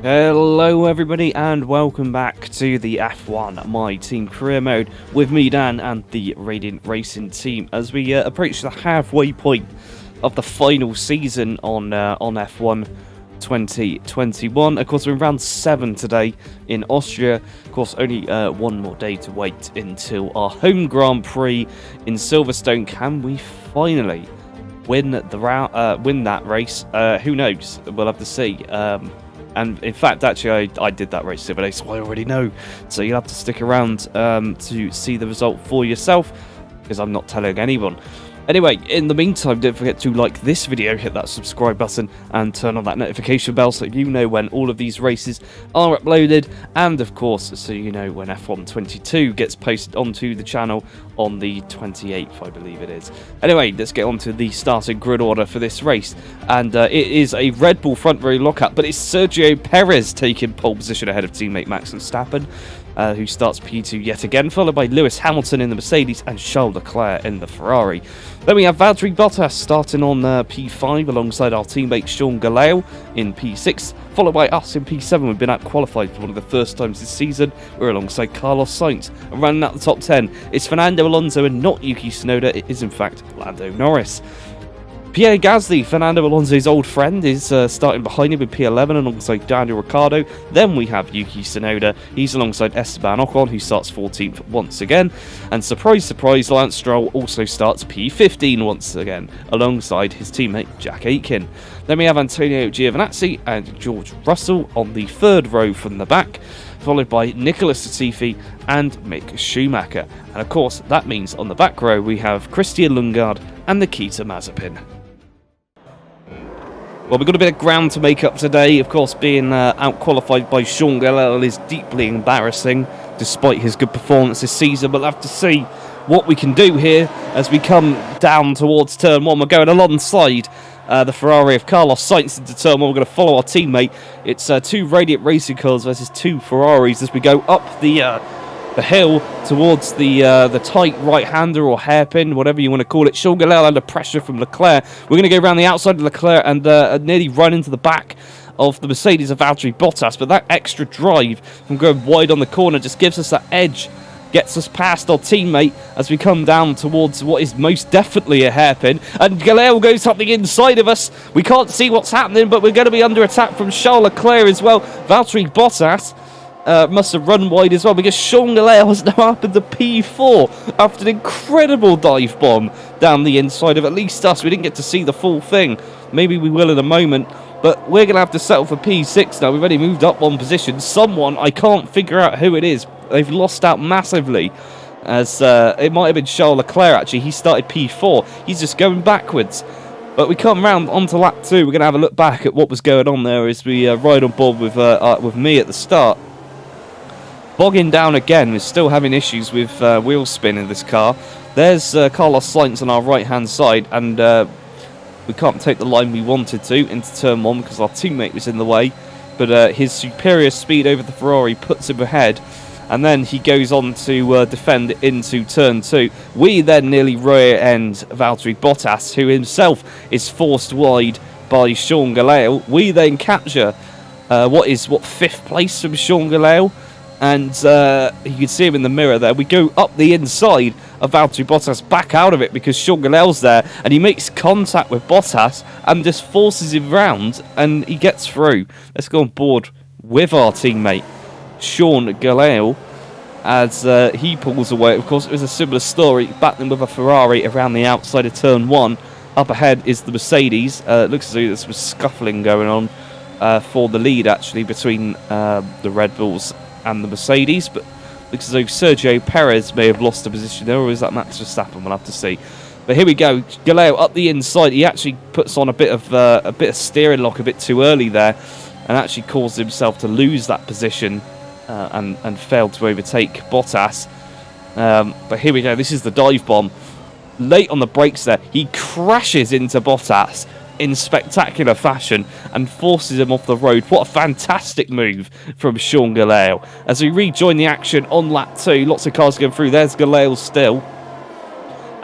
Hello everybody and welcome back to the F1 My Team career mode with me Dan and the Radiant Racing team as we approach the halfway point of the final season on F1 2021. Of course we're in round 7 today in Austria. Of course only one more day to wait until our home Grand Prix in Silverstone. Can we finally win that race? Who knows? We'll have to see. And in fact, actually, I did that race the other day, so I already know. So you'll have to stick around to see the result for yourself, because I'm not telling anyone. Anyway, in the meantime, don't forget to like this video, hit that subscribe button, and turn on that notification bell so you know when all of these races are uploaded. And of course, so you know when F1 22 gets posted onto the channel on the 28th, I believe it is. Anyway, let's get on to the starting grid order for this race. And it is a Red Bull front row lockup, but it's Sergio Perez taking pole position ahead of teammate Max Verstappen, who starts P2 yet again, followed by Lewis Hamilton in the Mercedes and Charles Leclerc in the Ferrari. Then we have Valtteri Bottas starting on P5 alongside our teammate Sean Gelael in P6, followed by us in P7. We've been out-qualified for one of the first times this season. We're alongside Carlos Sainz, and running out the top 10 is Fernando Alonso and not Yuki Tsunoda. It is in fact Lando Norris. Pierre Gasly, Fernando Alonso's old friend, is starting behind him with P11 alongside Daniel Ricciardo. Then we have Yuki Tsunoda. He's alongside Esteban Ocon, who starts 14th once again. And surprise, surprise, Lance Stroll also starts P15 once again, alongside his teammate Jack Aitken. Then we have Antonio Giovinazzi and George Russell on the third row from the back, followed by Nicholas Latifi and Mick Schumacher. And of course, that means on the back row we have Christian Lundgaard and Nikita Mazepin. Well, we've got a bit of ground to make up today. Of course, being out-qualified by Sean Gelael is deeply embarrassing, despite his good performance this season. But we'll have to see what we can do here as we come down towards turn 1. We're going alongside the Ferrari of Carlos Sainz into turn 1. We're going to follow our teammate. It's 2 Radiant Racing cars versus 2 Ferraris as we go up the hill towards the tight right-hander or hairpin, whatever you want to call it. Sean Gelael under pressure from Leclerc. We're going to go around the outside of Leclerc and nearly run into the back of the Mercedes of Valtteri Bottas, but that extra drive from going wide on the corner just gives us that edge, gets us past our teammate as we come down towards what is most definitely a hairpin. And Gelael goes something inside of us. We can't see what's happening, but we're going to be under attack from Charles Leclerc as well. Valtteri Bottas must have run wide as well, because Sean Gelael has now up in the P4 after an incredible dive bomb down the inside of at least us. We didn't get to see the full thing. Maybe we will in a moment, but we're going to have to settle for P6 now. We've already moved up one position. Someone, I can't figure out who it is, they've lost out massively, as it might have been Charles Leclerc actually. He started P4. He's just going backwards. But we come round onto lap 2. We're going to have a look back at what was going on there as we ride on board with me at the start. Bogging down again, we're still having issues with wheel spin in this car. There's Carlos Sainz on our right hand side, and we can't take the line we wanted to into turn 1 because our teammate was in the way, but his superior speed over the Ferrari puts him ahead, and then he goes on to defend into turn 2. We then nearly rear end Valtteri Bottas, who himself is forced wide by Sean Gelael. We then capture what 5th place from Sean Gelael, and you can see him in the mirror there. We go up the inside of Valtteri Bottas, back out of it because Sean Gelael's there, and he makes contact with Bottas and just forces him round, and he gets through. Let's go on board with our teammate Sean Gelael as he pulls away. Of course, it was a similar story, battling with a Ferrari around the outside of turn 1. Up ahead is the Mercedes. It looks as though there's some scuffling going on for the lead, actually, between the Red Bulls and the Mercedes, but looks as though Sergio Perez may have lost a position there, or is that Max Verstappen? We'll have to see. But here we go, Gelael up the inside. He actually puts on a bit of steering lock a bit too early there, and actually caused himself to lose that position and failed to overtake Bottas. But here we go. This is the dive bomb. Late on the brakes there, he crashes into Bottas in spectacular fashion and forces him off the road. What a fantastic move from Sean Gelael. As we rejoin the action on lap 2, lots of cars going through. There's Gelael still.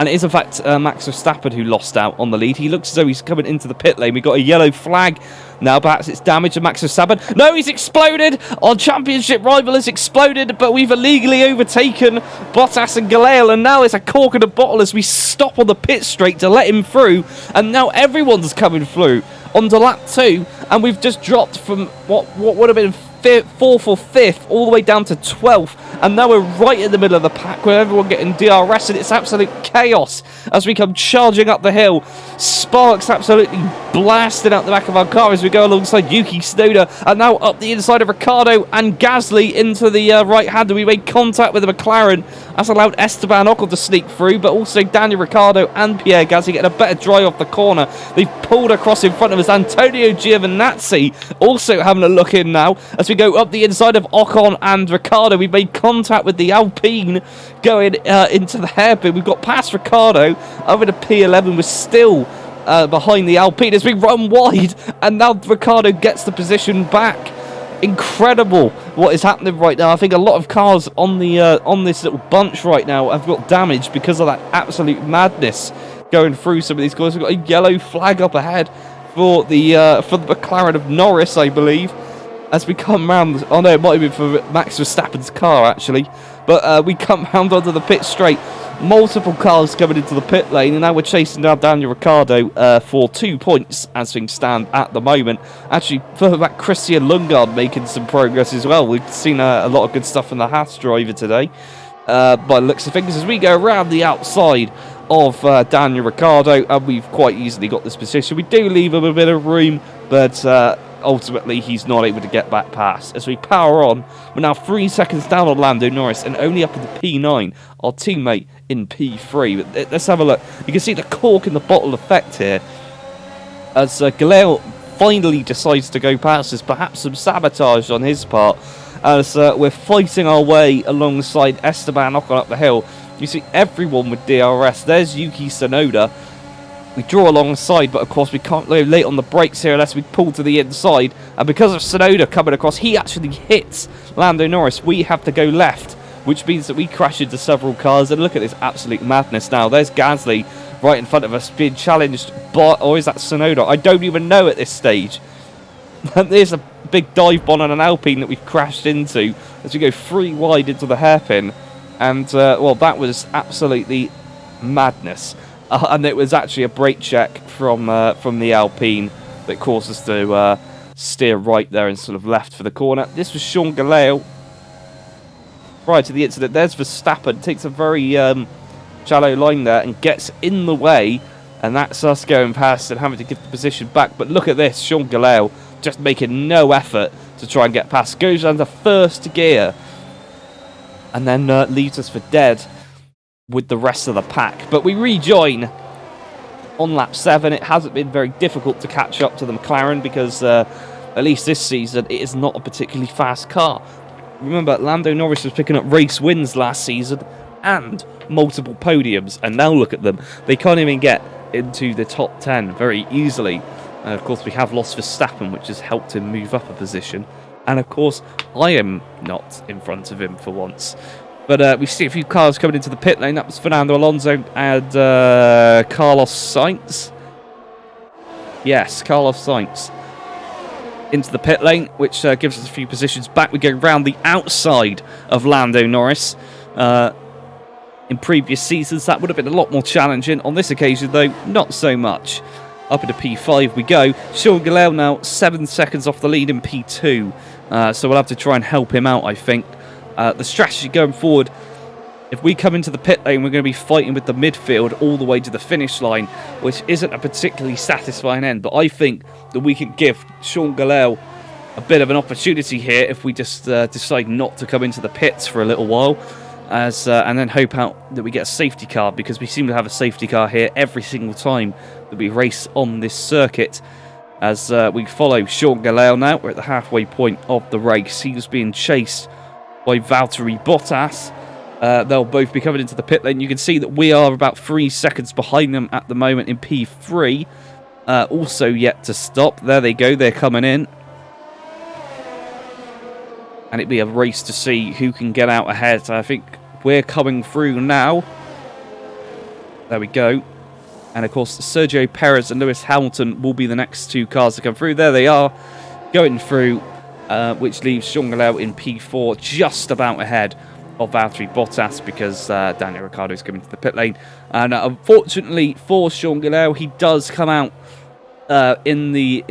And it is, in fact, Max Verstappen who lost out on the lead. He looks as though he's coming into the pit lane. We've got a yellow flag. Now perhaps it's damage to Max Verstappen. No, he's exploded! Our championship rival has exploded, but we've illegally overtaken Bottas and Galeal, and now there's a cork in a bottle as we stop on the pit straight to let him through, and now everyone's coming through onto lap 2, and we've just dropped from what would have been 4th or 5th all the way down to 12th, and now we're right in the middle of the pack with everyone getting DRS, and it's absolute chaos as we come charging up the hill. Sparks absolutely blasting out the back of our car as we go alongside Yuki Tsunoda, and now up the inside of Ricciardo and Gasly into the right-hander. We made contact with the McLaren. That's allowed Esteban Ocon to sneak through, but also Daniel Ricciardo and Pierre Gasly getting a better drive off the corner. They've pulled across in front of us. Antonio Giovinazzi also having a look in now as we go up the inside of Ocon and Ricciardo. We've made contact with the Alpine going into the hairpin. We've got past Ricciardo over to P11. We're still behind the Alpine as we run wide, and now Ricciardo gets the position back. Incredible what is happening right now. I think a lot of cars on the on this little bunch right now have got damage because of that absolute madness going through some of these cars. We've got a yellow flag up ahead for the McLaren of Norris, I believe, as we come round. Oh no, it might have been for Max Verstappen's car actually, but we come round onto the pit straight. Multiple cars coming into the pit lane, and now we're chasing down Daniel Ricciardo for 2 points as things stand at the moment. Actually, further back, Christian Lundgaard making some progress as well. We've seen a lot of good stuff from the Haas driver today, by the looks of things, as we go around the outside of Daniel Ricciardo, and we've quite easily got this position. We do leave him a bit of room, but ultimately he's not able to get back past. As we power on, we're now 3 seconds down on Lando Norris and only up in the P9, our teammate in P3. But let's have a look. You can see the cork in the bottle effect here as Galeal finally decides to go past us. Perhaps some sabotage on his part as we're fighting our way alongside Esteban Ocon up the hill. You see everyone with DRS. There's Yuki Tsunoda. We draw alongside, but of course we can't go late on the brakes here unless we pull to the inside. And because of Tsunoda coming across, he actually hits Lando Norris. We have to go left, which means that we crash into several cars. And look at this absolute madness now. There's Gasly right in front of us being challenged by, or is that Tsunoda? I don't even know at this stage. And there's a big dive bomb on an Alpine that we've crashed into as we go 3 wide into the hairpin. And, well, that was absolutely madness. And it was actually a brake check from the Alpine that caused us to steer right there and sort of left for the corner. This was Sean Galeal. Prior to the incident, there's Verstappen. Takes a very shallow line there and gets in the way. And that's us going past and having to give the position back. But look at this. Sean Galeal just making no effort to try and get past. Goes under first gear. And then leaves us for dead with the rest of the pack. But we rejoin on lap 7. It hasn't been very difficult to catch up to the McLaren because at least this season it is not a particularly fast car. Remember, Lando Norris was picking up race wins last season and multiple podiums, and now look at them. They can't even get into the top 10 very easily. Of course, we have lost Verstappen, which has helped him move up a position. And of course, I am not in front of him for once. But we see a few cars coming into the pit lane. That was Fernando Alonso and Carlos Sainz. Yes, Carlos Sainz into the pit lane, which gives us a few positions back. We go round the outside of Lando Norris. In previous seasons, that would have been a lot more challenging. On this occasion, though, not so much. Up into P5 we go. Sean Galeal now 7 seconds off the lead in P2. So we'll have to try and help him out, I think. The strategy going forward, if we come into the pit lane, we're going to be fighting with the midfield all the way to the finish line, which isn't a particularly satisfying end. But I think that we can give Sean Galeal a bit of an opportunity here if we just decide not to come into the pits for a little while, and then hope out that we get a safety car, because we seem to have a safety car here every single time that we race on this circuit. As we follow Sean Galeal now, we're at the halfway point of the race. He was being chased by Valtteri Bottas. They'll both be coming into the pit lane. You can see that we are about 3 seconds behind them at the moment in P3. Also yet to stop. There they go, they're coming in. And it'd be a race to see who can get out ahead. So I think we're coming through now. There we go. And, of course, Sergio Perez and Lewis Hamilton will be the next 2 cars to come through. There they are, going through, which leaves Jean Galel in P4, just about ahead of Valtteri Bottas, because Daniel Ricciardo is coming to the pit lane. And unfortunately for Jean Galel, he does come out in the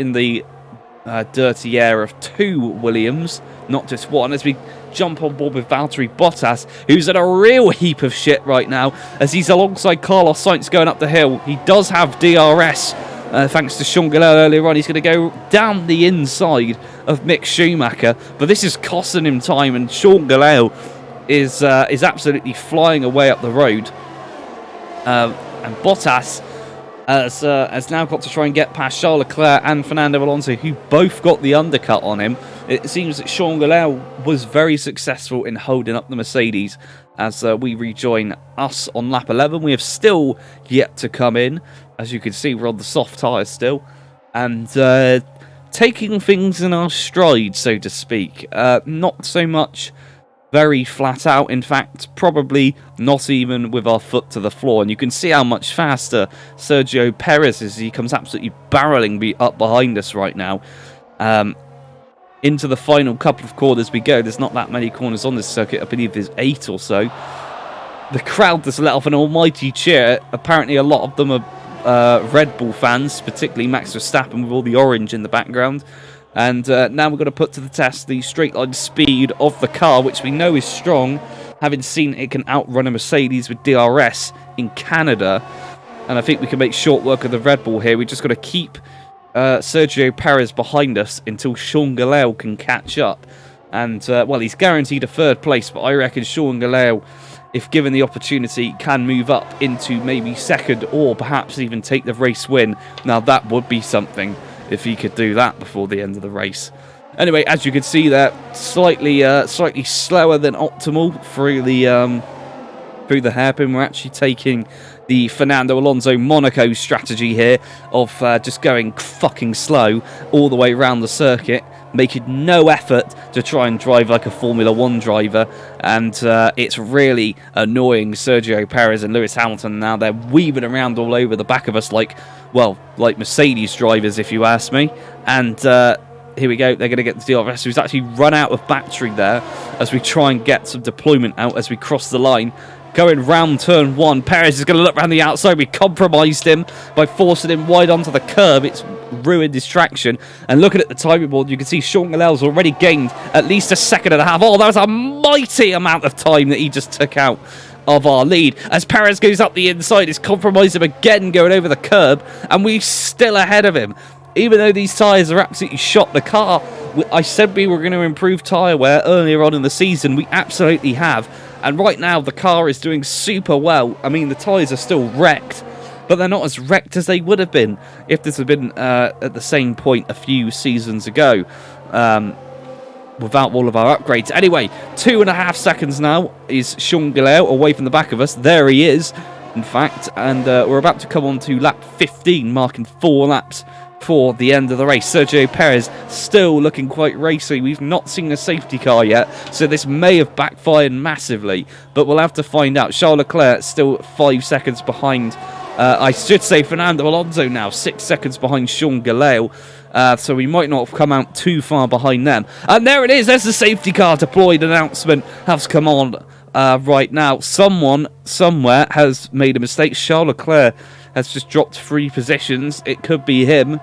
dirty air of 2 Williams, not just 1, as we jump on board with Valtteri Bottas, who's in a real heap of shit right now, as he's alongside Carlos Sainz going up the hill. He does have DRS, thanks to Jean Galel earlier on. He's going to go down the inside of Mick Schumacher, but this is costing him time, and Jean Galel is absolutely flying away up the road. And Bottas has now got to try and get past Charles Leclerc and Fernando Alonso, who both got the undercut on him. It seems that Jean Galel was very successful in holding up the Mercedes as we rejoin us on lap 11. We have still yet to come in. As you can see, we're on the soft tyres still. And taking things in our stride, so to speak. Not so much very flat out, in fact, probably not even with our foot to the floor. And you can see how much faster Sergio Perez is. He comes absolutely barreling up behind us right now. Into the final couple of corners we go. There's not that many corners on this circuit. I believe there's 8 or so. The crowd just let off an almighty cheer. Apparently a lot of them are Red Bull fans, particularly Max Verstappen with all the orange in the background. And now we're going to put to the test the straight line speed of the car, which we know is strong, having seen it can outrun a Mercedes with DRS in Canada. And I think we can make short work of the Red Bull here. We just got to keep Sergio Perez behind us until Jean Galel can catch up. And, well, he's guaranteed a 3rd place, but I reckon Jean Galel, if given the opportunity, can move up into maybe 2nd or perhaps even take the race win. Now, that would be something if he could do that before the end of the race. Anyway, as you can see there, slightly slower than optimal through the hairpin. We're actually taking the Fernando Alonso Monaco strategy here of just going fucking slow all the way around the circuit, making no effort to try and drive like a Formula 1 driver, and it's really annoying Sergio Perez and Lewis Hamilton. Now they're weaving around all over the back of us like Mercedes drivers, if you ask me. And here we go, they're going to get the DRS. We've actually run out of battery there as we try and get some deployment out as we cross the line. Going round turn 1, Perez is going to look around the outside. We compromised him by forcing him wide onto the curb. It's ruined his traction. And looking at the timing board, you can see Jean Galel's already gained at least a 2.5 seconds. Oh, that was a mighty amount of time that he just took out of our lead. As Perez goes up the inside, it's compromised him again going over the curb, and we're still ahead of him. Even though these tyres are absolutely shot, the car, I said we were going to improve tyre wear earlier on in the season. We absolutely have. And right now, the car is doing super well. I mean, the tyres are still wrecked, but they're not as wrecked as they would have been if this had been at the same point a few seasons ago, without all of our upgrades. Anyway, 2.5 seconds now is Jean Galel away from the back of us. There he is, in fact. And we're about to come on to lap 15, marking 4 laps for the end of the race. Sergio Perez still looking quite racy. We've not seen a safety car yet, so this may have backfired massively, but we'll have to find out. Charles Leclerc still 5 seconds behind, I should say Fernando Alonso now, 6 seconds behind Jean Galel, so we might not have come out too far behind them. And there it is, there's the safety car deployed. Announcement has come on right now. Someone somewhere has made a mistake. Charles Leclerc has just dropped 3 positions. It could be him,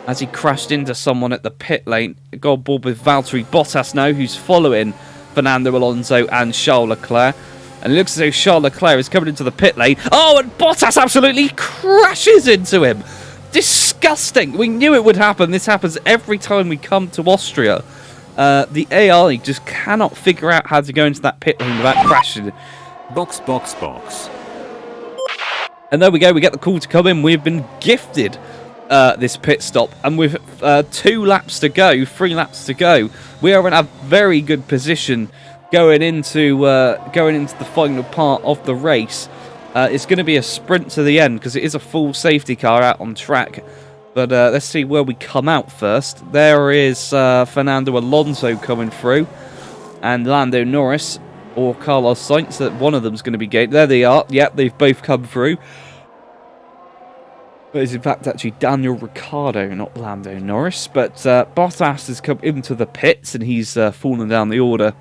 as he crashed into someone at the pit lane. Got on board with Valtteri Bottas now, who's following Fernando Alonso and Charles Leclerc. And it looks as though Charles Leclerc is coming into the pit lane. Oh, and Bottas absolutely crashes into him. Disgusting. We knew it would happen. This happens every time we come to Austria. The AI just cannot figure out how to go into that pit lane without crashing. Box. And there we go. We get the call to come in. We've been gifted this pit stop, and with 3 laps to go, we are in a very good position going into the final part of the race. It's going to be a sprint to the end because it is a full safety car out on track. But let's see where we come out first. There is Fernando Alonso coming through, and Lando Norris or Carlos Sainz, that one of them's going to be gained. There they are. Yep, they've both come through. But it's in fact actually Daniel Ricciardo, not Lando Norris. But Bottas has come into the pits and he's fallen down the order.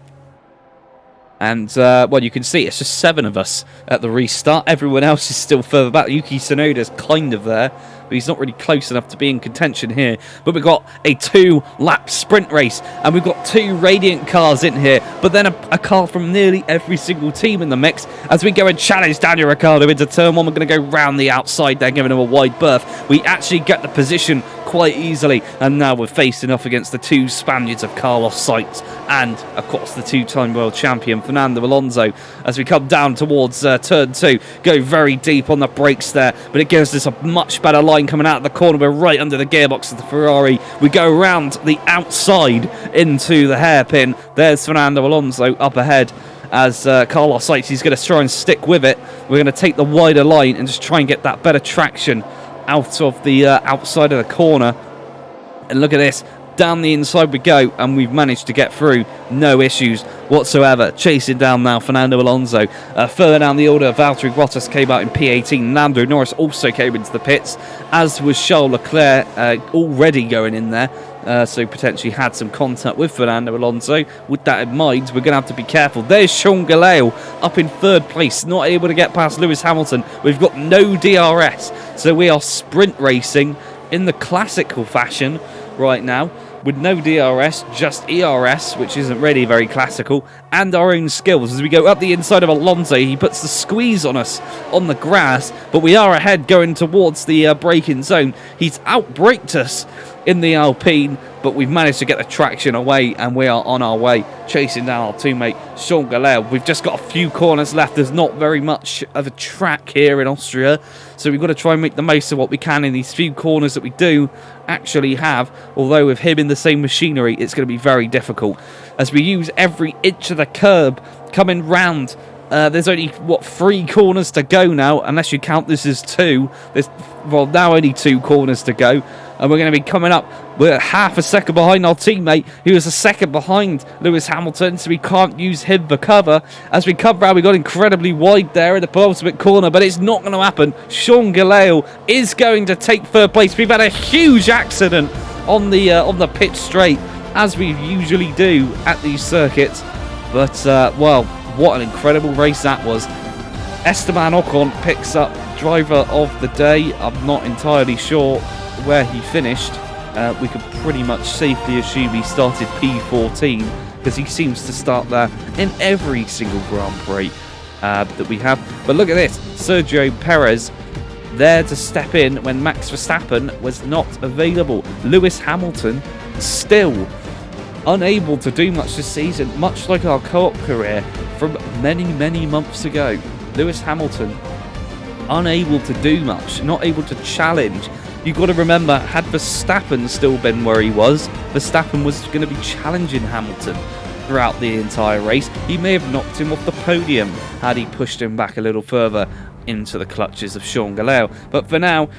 And, well, you can see it's just 7 of us at the restart. Everyone else is still further back. Yuki Tsunoda's kind of there, but he's not really close enough to be in contention here. But we've got a 2-lap sprint race, and we've got 2 Radiant cars in here, but then a car from nearly every single team in the mix as we go and challenge Daniel Ricciardo into turn 1. We're going to go round the outside there, giving him a wide berth. We actually get the position quite easily, and now we're facing off against the 2 Spaniards of Carlos Sainz and, of course, the 2-time world champion Fernando Alonso, as we come down towards turn 2. Go very deep on the brakes there, but it gives us a much better line coming out of the corner. We're right under the gearbox of the Ferrari. We go around the outside into the hairpin. There's Fernando Alonso up ahead as Carlos Sainz is going to try and stick with it. We're going to take the wider line and just try and get that better traction out of the outside of the corner. And look at this. Down the inside we go, and we've managed to get through. No issues whatsoever. Chasing down now Fernando Alonso. Further down the order, Valtteri Bottas came out in P18. Lando Norris also came into the pits, as was Charles Leclerc, already going in there. So potentially had some contact with Fernando Alonso. With that in mind, we're going to have to be careful. There's Sean Galeo up in 3rd place, not able to get past Lewis Hamilton. We've got no DRS, so we are sprint racing in the classical fashion right now, with no DRS, just ERS, which isn't really very classical, and our own skills. As we go up the inside of Alonso, he puts the squeeze on us on the grass, but we are ahead going towards the braking zone. He's outbraked us in the Alpine, but we've managed to get the traction away, and we are on our way, chasing down our teammate Sean Galeo. We've just got a few corners left. There's not very much of a track here in Austria, so we've got to try and make the most of what we can in these few corners that we do actually have. Although with him in the same machinery, it's going to be very difficult, as we use every inch of the curb coming round. There's only, 3 corners to go now, unless you count this as 2. There's, well, now only 2 corners to go. And we're going to be coming up. We're half a second behind our teammate, who is a second behind Lewis Hamilton, so we can't use him for cover. As we come round, we got incredibly wide there in the penultimate corner, but it's not going to happen. Sean Galeo is going to take 3rd place. We've had a huge accident on the pit straight, as we usually do at these circuits. But, well, what an incredible race that was. Esteban Ocon picks up driver of the day. I'm not entirely sure where he finished. We could pretty much safely assume he started P14, because he seems to start there in every single Grand Prix that we have. But look at this, Sergio Perez there to step in when Max Verstappen was not available. Lewis Hamilton still unable to do much this season, much like our co-op career from many months ago. Lewis Hamilton unable to do much, not able to challenge. You've got to remember, had Verstappen still been where he was, Verstappen was going to be challenging Hamilton throughout the entire race. He may have knocked him off the podium had he pushed him back a little further into the clutches of Sean Galeo. But for now,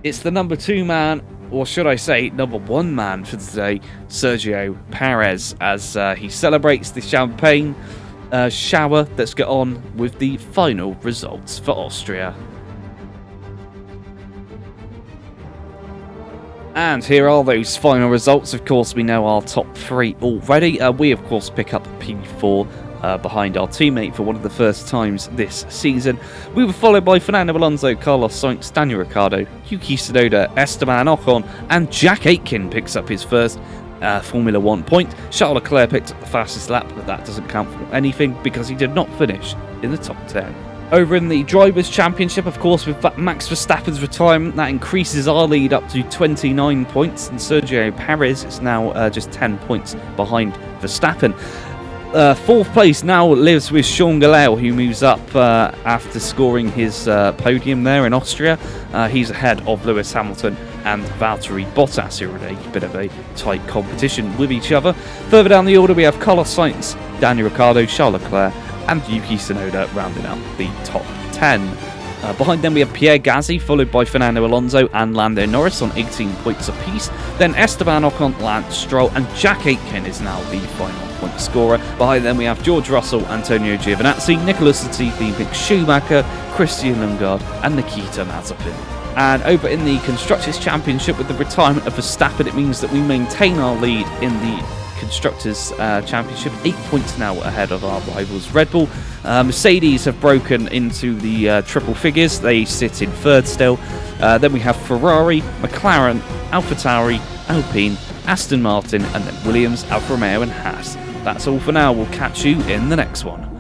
it's the number 2 man, or should I say number 1 man for today, Sergio Perez, as he celebrates the champagne shower. Let's get on with the final results for Austria. And here are those final results. Of course, we know our top 3 already. We, of course, pick up P4 behind our teammate for one of the first times this season. We were followed by Fernando Alonso, Carlos Sainz, Daniel Ricciardo, Yuki Tsunoda, Esteban Ocon, and Jack Aitken picks up his first Formula 1 point. Charles Leclerc picked up the fastest lap, but that doesn't count for anything because he did not finish in the top 10. Over in the Drivers' Championship, of course, with Max Verstappen's retirement, that increases our lead up to 29 points, and Sergio Perez is now just 10 points behind Verstappen. 4th place now lives with Sean Galeo, who moves up after scoring his podium there in Austria. He's ahead of Lewis Hamilton and Valtteri Bottas, who are in a bit of a tight competition with each other. Further down the order, we have Carlos Sainz, Daniel Ricciardo, Charles Leclerc, and Yuki Tsunoda rounding out the top 10. Behind them we have Pierre Gasly, followed by Fernando Alonso and Lando Norris on 18 points apiece. Then Esteban Ocon, Lance Stroll, and Jack Aitken is now the final point scorer. Behind them we have George Russell, Antonio Giovinazzi, Nicholas Latifi, Mick Schumacher, Christian Lundgaard and Nikita Mazepin. And over in the Constructors' Championship, with the retirement of Verstappen, it means that we maintain our lead in the Constructors' Championship, 8 points now ahead of our rivals Red Bull. Mercedes have broken into the triple figures. They sit in third still. Then we have Ferrari, McLaren, AlphaTauri, Alpine, Aston Martin, and then Williams, Alfa Romeo and Haas. That's all for now. We'll catch you in the next one.